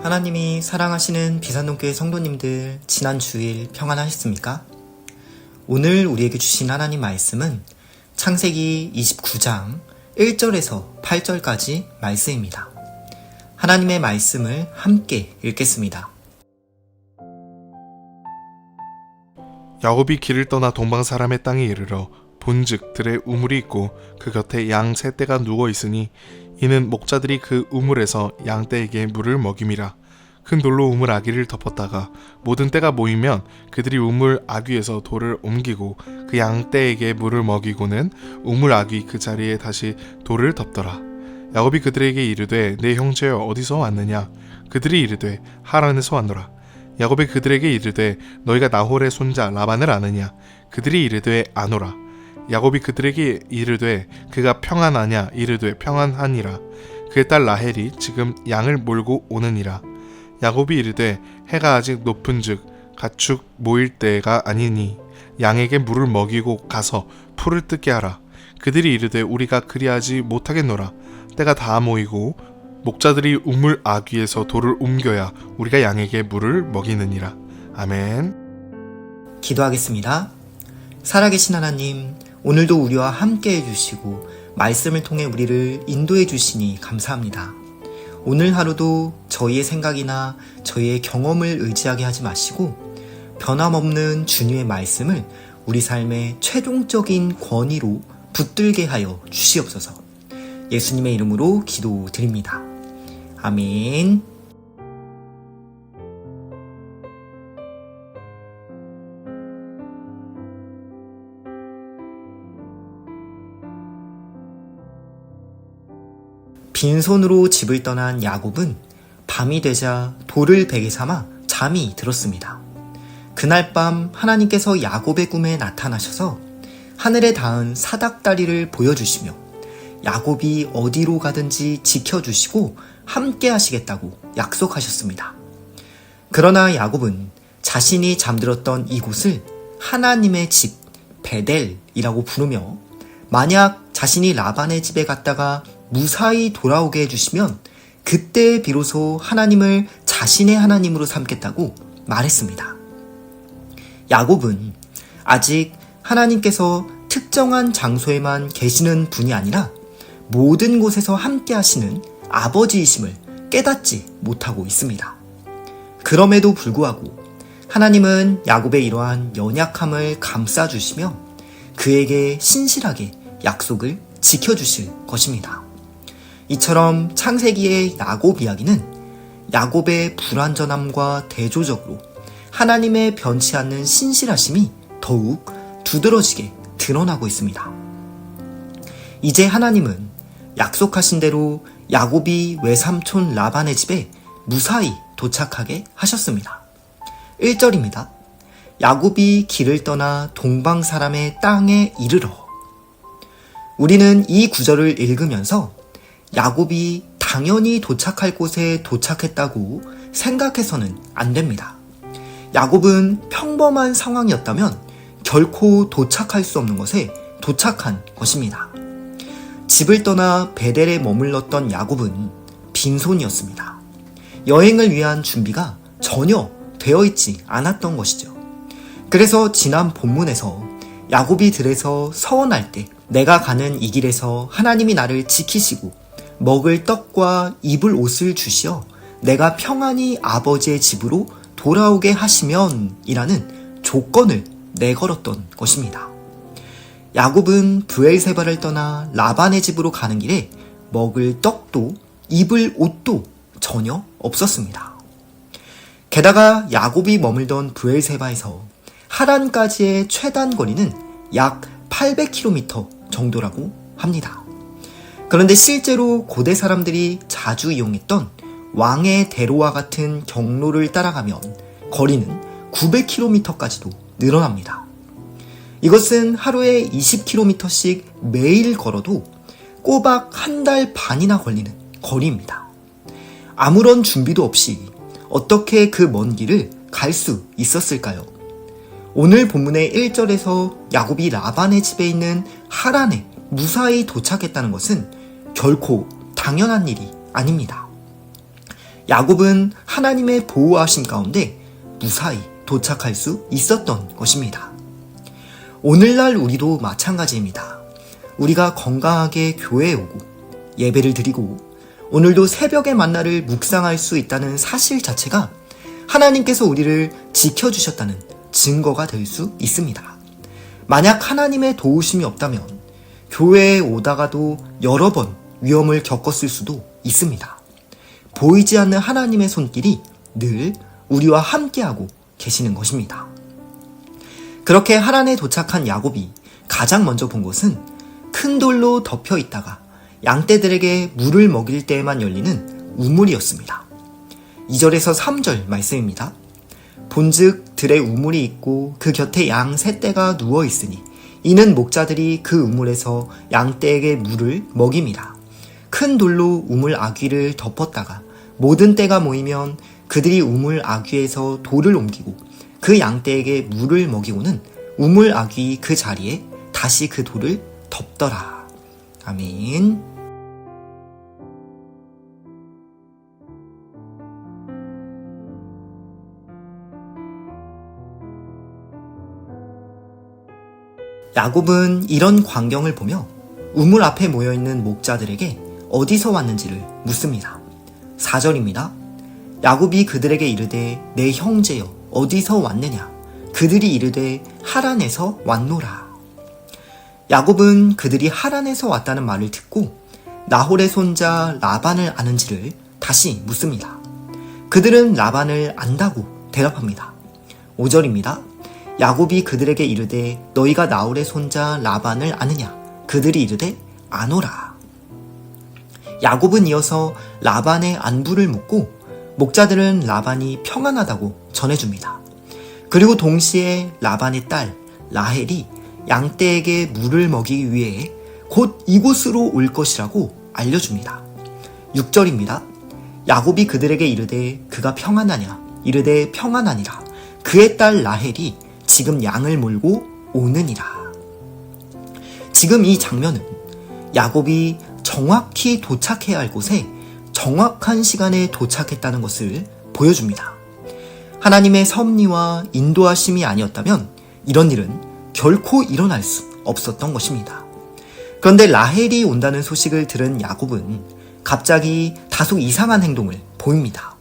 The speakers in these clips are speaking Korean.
하나님이 사랑하시는 비산동교회 성도님들, 지난 주일 평안하셨습니까? 오늘 우리에게 주신 하나님 말씀은 창세기 29장 1절에서 8절까지 말씀입니다. 하나님의 말씀을 함께 읽겠습니다. 야곱이 길을 떠나 동방 사람의 땅에 이르러 본즉 들에 우물이 있고 그 곁에 양 세 떼가 누워 있으니 이는 목자들이 그 우물에서 양 떼에게 물을 먹임이라. 큰 돌로 우물 아귀를 덮었다가 모든 떼가 모이면 그들이 우물 아귀에서 돌을 옮기고 그 양 떼에게 물을 먹이고는 우물 아귀 그 자리에 다시 돌을 덮더라. 야곱이 그들에게 이르되 내 형제여 어디서 왔느냐? 그들이 이르되 하란에서 왔노라. 야곱이 그들에게 이르되 너희가 나홀의 손자 라반을 아느냐? 그들이 이르되 아노라. 야곱이 그들에게 이르되 그가 평안하냐? 이르되 평안하니라. 그의 딸 라헬이 지금 양을 몰고 오느니라. 야곱이 이르되 해가 아직 높은즉 가축 모일 때가 아니니 양에게 물을 먹이고 가서 풀을 뜯게 하라. 그들이 이르되 우리가 그리하지 못하겠노라. 때가 다 모이고 목자들이 우물 아귀에서 돌을 옮겨야 우리가 양에게 물을 먹이느니라. 아멘. 기도하겠습니다. 살아계신 하나님, 오늘도 우리와 함께 해주시고 말씀을 통해 우리를 인도해 주시니 감사합니다. 오늘 하루도 저희의 생각이나 저희의 경험을 의지하게 하지 마시고 변함없는 주님의 말씀을 우리 삶의 최종적인 권위로 붙들게 하여 주시옵소서. 예수님의 이름으로 기도드립니다. 아멘. 빈손으로 집을 떠난 야곱은 밤이 되자 돌을 베개 삼아 잠이 들었습니다. 그날 밤 하나님께서 야곱의 꿈에 나타나셔서 하늘에 닿은 사닥다리를 보여주시며 야곱이 어디로 가든지 지켜주시고 함께 하시겠다고 약속하셨습니다. 그러나 야곱은 자신이 잠들었던 이곳을 하나님의 집 베델이라고 부르며 만약 자신이 라반의 집에 갔다가 무사히 돌아오게 해주시면 그때 비로소 하나님을 자신의 하나님으로 삼겠다고 말했습니다. 야곱은 아직 하나님께서 특정한 장소에만 계시는 분이 아니라 모든 곳에서 함께 하시는 아버지이심을 깨닫지 못하고 있습니다. 그럼에도 불구하고 하나님은 야곱의 이러한 연약함을 감싸주시며 그에게 신실하게 약속을 지켜주실 것입니다. 이처럼 창세기의 야곱 이야기는 야곱의 불완전함과 대조적으로 하나님의 변치 않는 신실하심이 더욱 두드러지게 드러나고 있습니다. 이제 하나님은 약속하신 대로 야곱이 외삼촌 라반의 집에 무사히 도착하게 하셨습니다. 1절입니다. 야곱이 길을 떠나 동방 사람의 땅에 이르러. 우리는 이 구절을 읽으면서 야곱이 당연히 도착할 곳에 도착했다고 생각해서는 안 됩니다. 야곱은 평범한 상황이었다면 결코 도착할 수 없는 곳에 도착한 것입니다. 집을 떠나 베델에 머물렀던 야곱은 빈손이었습니다. 여행을 위한 준비가 전혀 되어 있지 않았던 것이죠. 그래서 지난 본문에서 야곱이 들에서 서원할 때 내가 가는 이 길에서 하나님이 나를 지키시고 먹을 떡과 입을 옷을 주시어 내가 평안히 아버지의 집으로 돌아오게 하시면 이라는 조건을 내걸었던 것입니다. 야곱은 브엘세바를 떠나 라반의 집으로 가는 길에 먹을 떡도 입을 옷도 전혀 없었습니다. 게다가 야곱이 머물던 브엘세바에서 하란까지의 최단 거리는 약 800km 정도라고 합니다. 그런데 실제로 고대 사람들이 자주 이용했던 왕의 대로와 같은 경로를 따라가면 거리는 900km까지도 늘어납니다. 이것은 하루에 20km씩 매일 걸어도 꼬박 한 달 반이나 걸리는 거리입니다. 아무런 준비도 없이 어떻게 그 먼 길을 갈 수 있었을까요? 오늘 본문의 1절에서 야곱이 라반의 집에 있는 하란에 무사히 도착했다는 것은 결코 당연한 일이 아닙니다. 야곱은 하나님의 보호하심 가운데 무사히 도착할 수 있었던 것입니다. 오늘날 우리도 마찬가지입니다. 우리가 건강하게 교회에 오고 예배를 드리고 오늘도 새벽의 만나를 묵상할 수 있다는 사실 자체가 하나님께서 우리를 지켜주셨다는 증거가 될 수 있습니다. 만약 하나님의 도우심이 없다면 교회에 오다가도 여러 번 위험을 겪었을 수도 있습니다. 보이지 않는 하나님의 손길이 늘 우리와 함께하고 계시는 것입니다. 그렇게 하란에 도착한 야곱이 가장 먼저 본 것은 큰 돌로 덮여 있다가 양떼들에게 물을 먹일 때에만 열리는 우물이었습니다. 2절에서 3절 말씀입니다. 본즉 들에 우물이 있고 그 곁에 양 세 떼가 누워 있으니 이는 목자들이 그 우물에서 양떼에게 물을 먹임이라. 큰 돌로 우물 아귀를 덮었다가 모든 떼가 모이면 그들이 우물 아귀에서 돌을 옮기고 그 양떼에게 물을 먹이고는 우물 아귀 그 자리에 다시 그 돌을 덮더라. 아멘. 야곱은 이런 광경을 보며 우물 앞에 모여있는 목자들에게 어디서 왔는지를 묻습니다. 4절입니다. 야곱이 그들에게 이르되 내 형제여 어디서 왔느냐? 그들이 이르되 하란에서 왔노라. 야곱은 그들이 하란에서 왔다는 말을 듣고 나홀의 손자 라반을 아는지를 다시 묻습니다. 그들은 라반을 안다고 대답합니다. 5절입니다. 야곱이 그들에게 이르되 너희가 나홀의 손자 라반을 아느냐? 그들이 이르되 아노라. 야곱은 이어서 라반의 안부를 묻고 목자들은 라반이 평안하다고 전해줍니다. 그리고 동시에 라반의 딸 라헬이 양떼에게 물을 먹이기 위해 곧 이곳으로 올 것이라고 알려줍니다. 6절입니다. 야곱이 그들에게 이르되 그가 평안하냐? 이르되 평안하니라. 그의 딸 라헬이 지금 양을 몰고 오느니라. 지금 이 장면은 야곱이 정확히 도착해야 할 곳에 정확한 시간에 도착했다는 것을 보여줍니다. 하나님의 섭리와 인도하심이 아니었다면 이런 일은 결코 일어날 수 없었던 것입니다. 그런데 라헬이 온다는 소식을 들은 야곱은 갑자기 다소 이상한 행동을 보입니다.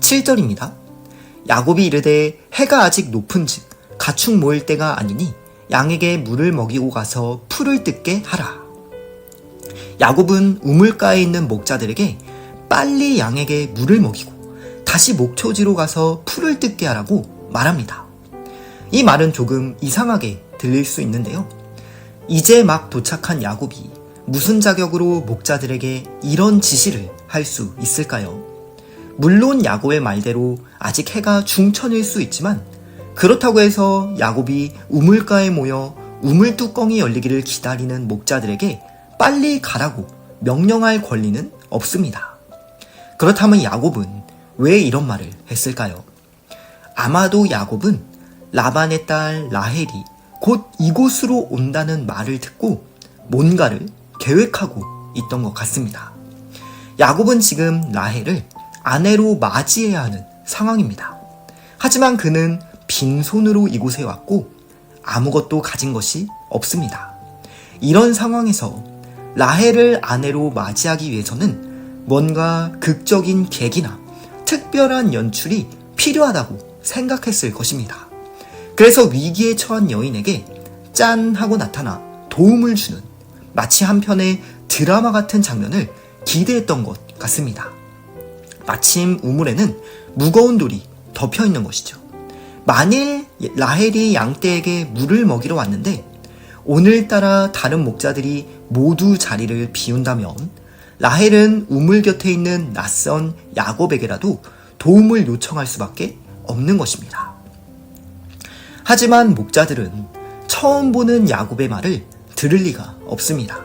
7절입니다. 야곱이 이르되 해가 아직 높은즉 가축 모일 때가 아니니 양에게 물을 먹이고 가서 풀을 뜯게 하라. 야곱은 우물가에 있는 목자들에게 빨리 양에게 물을 먹이고 다시 목초지로 가서 풀을 뜯게 하라고 말합니다. 이 말은 조금 이상하게 들릴 수 있는데요. 이제 막 도착한 야곱이 무슨 자격으로 목자들에게 이런 지시를 할 수 있을까요? 물론 야곱의 말대로 아직 해가 중천일 수 있지만 그렇다고 해서 야곱이 우물가에 모여 우물 뚜껑이 열리기를 기다리는 목자들에게 빨리 가라고 명령할 권리는 없습니다. 그렇다면 야곱은 왜 이런 말을 했을까요? 아마도 야곱은 라반의 딸 라헬이 곧 이곳으로 온다는 말을 듣고 뭔가를 계획하고 있던 것 같습니다. 야곱은 지금 라헬을 아내로 맞이해야 하는 상황입니다. 하지만 그는 빈손으로 이곳에 왔고 아무것도 가진 것이 없습니다. 이런 상황에서 라헬을 아내로 맞이하기 위해서는 뭔가 극적인 계기나 특별한 연출이 필요하다고 생각했을 것입니다. 그래서 위기에 처한 여인에게 짠 하고 나타나 도움을 주는 마치 한편의 드라마 같은 장면을 기대했던 것 같습니다. 마침 우물에는 무거운 돌이 덮여 있는 것이죠. 만일 라헬이 양떼에게 물을 먹이러 왔는데 오늘따라 다른 목자들이 모두 자리를 비운다면 라헬은 우물 곁에 있는 낯선 야곱에게라도 도움을 요청할 수밖에 없는 것입니다. 하지만 목자들은 처음 보는 야곱의 말을 들을 리가 없습니다.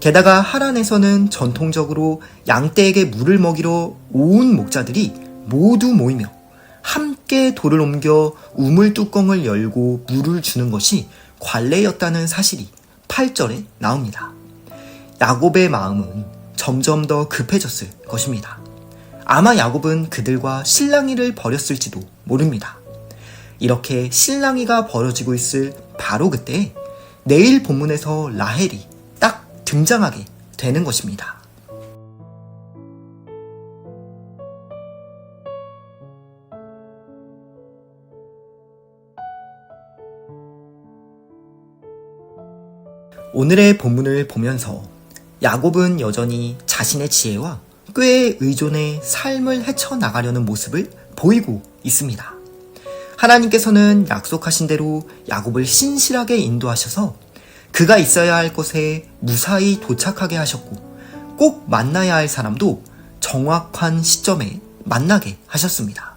게다가 하란에서는 전통적으로 양떼에게 물을 먹이러 온 목자들이 모두 모이며 함께 돌을 옮겨 우물 뚜껑을 열고 물을 주는 것이 관례였다는 사실이 8절에 나옵니다. 야곱의 마음은 점점 더 급해졌을 것입니다. 아마 야곱은 그들과 실랑이를 벌였을지도 모릅니다. 이렇게 실랑이가 벌어지고 있을 바로 그때 내일 본문에서 라헬이 딱 등장하게 되는 것입니다. 오늘의 본문을 보면서 야곱은 여전히 자신의 지혜와 꾀에 의존해 삶을 헤쳐나가려는 모습을 보이고 있습니다. 하나님께서는 약속하신 대로 야곱을 신실하게 인도하셔서 그가 있어야 할 곳에 무사히 도착하게 하셨고 꼭 만나야 할 사람도 정확한 시점에 만나게 하셨습니다.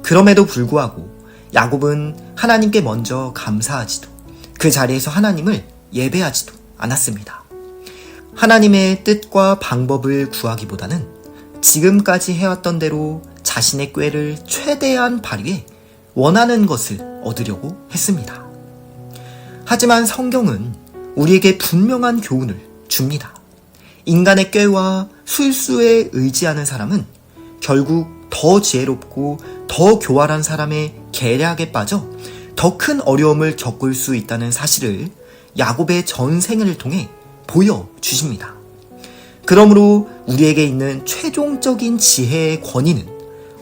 그럼에도 불구하고 야곱은 하나님께 먼저 감사하지도 그 자리에서 하나님을 예배하지도 않았습니다. 하나님의 뜻과 방법을 구하기보다는 지금까지 해왔던 대로 자신의 꾀를 최대한 발휘해 원하는 것을 얻으려고 했습니다. 하지만 성경은 우리에게 분명한 교훈을 줍니다. 인간의 꾀와 술수에 의지하는 사람은 결국 더 지혜롭고 더 교활한 사람의 계략에 빠져 더 큰 어려움을 겪을 수 있다는 사실을 야곱의 전생을 통해 보여주십니다. 그러므로 우리에게 있는 최종적인 지혜의 권위는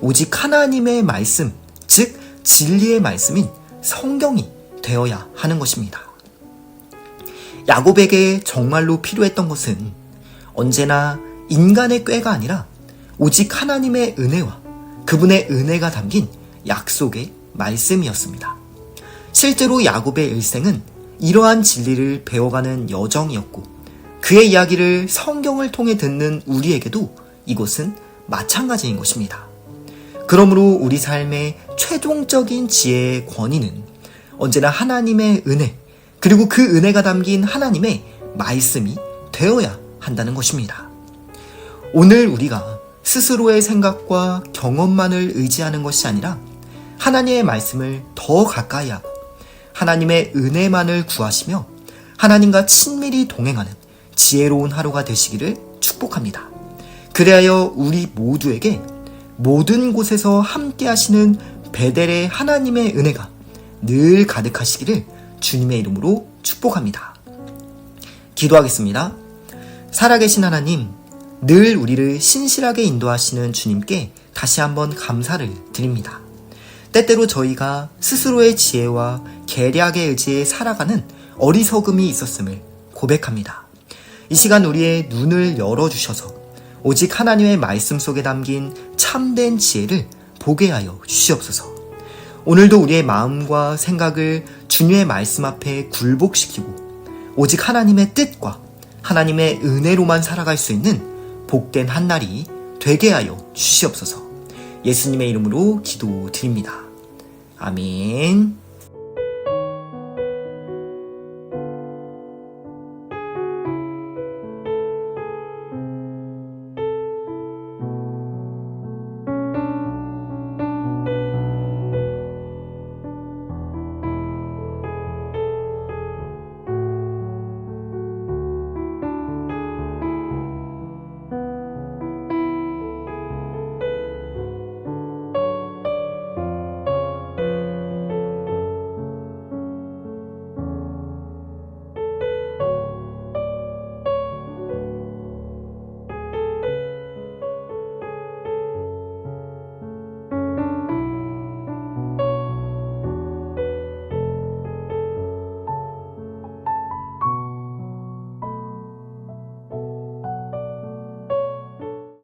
오직 하나님의 말씀, 즉 진리의 말씀인 성경이 되어야 하는 것입니다. 야곱에게 정말로 필요했던 것은 언제나 인간의 꾀가 아니라 오직 하나님의 은혜와 그분의 은혜가 담긴 약속의 말씀이었습니다. 실제로 야곱의 일생은 이러한 진리를 배워가는 여정이었고 그의 이야기를 성경을 통해 듣는 우리에게도 이것은 마찬가지인 것입니다. 그러므로 우리 삶의 최종적인 지혜의 권위는 언제나 하나님의 은혜 그리고 그 은혜가 담긴 하나님의 말씀이 되어야 한다는 것입니다. 오늘 우리가 스스로의 생각과 경험만을 의지하는 것이 아니라 하나님의 말씀을 더 가까이 하고 하나님의 은혜만을 구하시며 하나님과 친밀히 동행하는 지혜로운 하루가 되시기를 축복합니다. 그리하여 우리 모두에게 모든 곳에서 함께 하시는 베델의 하나님의 은혜가 늘 가득하시기를 주님의 이름으로 축복합니다. 기도하겠습니다. 살아계신 하나님, 늘 우리를 신실하게 인도하시는 주님께 다시 한번 감사를 드립니다. 때때로 저희가 스스로의 지혜와 계략에 의지해 살아가는 어리석음이 있었음을 고백합니다. 이 시간 우리의 눈을 열어주셔서 오직 하나님의 말씀 속에 담긴 참된 지혜를 보게 하여 주시옵소서. 오늘도 우리의 마음과 생각을 주님의 말씀 앞에 굴복시키고 오직 하나님의 뜻과 하나님의 은혜로만 살아갈 수 있는 복된 한날이 되게 하여 주시옵소서. 예수님의 이름으로 기도드립니다. 아멘.